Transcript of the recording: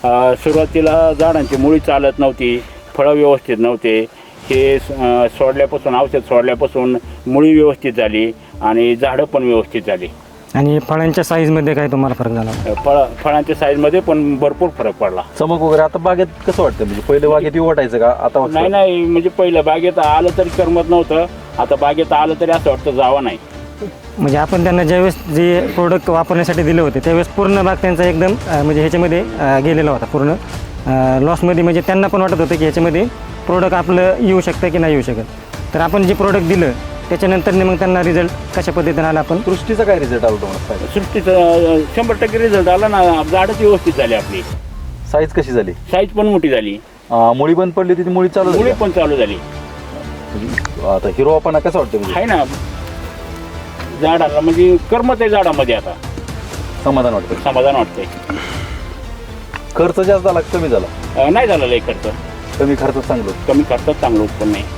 सुरुवातीला झाडांची मुळी चालत नव्हती, फळं व्यवस्थित नव्हते. हे सोडल्यापासून औषध सोडल्यापासून मुळी व्यवस्थित झाली आणि झाडं पण व्यवस्थित झाली. आणि फळांच्या साईजमध्ये काय तुम्हाला फरक झाला? फळांच्या साईजमध्ये पण भरपूर फरक पडला. चमक वगैरे आता बागेत कसं वाटतं? म्हणजे पहिले बागेत वाटायचं का आता? नाही म्हणजे पहिलं बागेत आलं तरी करमत नव्हतं, आता बागेत आलं तरी असं वाटतं जावं नाही. म्हणजे आपण त्यांना ज्यावेळेस जे प्रोडक्ट वापरण्यासाठी दिले होते त्यावेळेस पूर्ण भाग त्यांचा एकदम म्हणजे ह्याच्यामध्ये गेलेला होता पूर्ण लॉसमध्ये. म्हणजे त्यांना पण वाटत होतं की ह्याच्यामध्ये प्रोडक्ट आपलं येऊ शकतं की नाही येऊ शकत. तर आपण जे प्रोडक्ट दिलं त्याच्यानंतर मग त्यांना रिझल्ट कशा पद्धतीने आला? आपण सृष्टीचा काय रिझल्ट आला तुम्हाला? सृष्टीचा 100% रिझल्ट आला ना. झाडच व्यवस्थित झाली, आपली साईज कशी झाली? साईज पण मोठी झाली, मुळी बंद पडली होती, मुळी चालू मुळी पण चालू झाली. आता हिरवापणा कसं वाटतं? आहे ना झाडाला, म्हणजे करमत आहे झाडामध्ये. आता समाधान वाटतं? समाधान वाटतंय. खर्च जास्त झाला कमी झाला? नाही झाला लय खर्च, कमी खर्च चांगलं? कमी खर्चात चांगलं उत्पन्न आहे.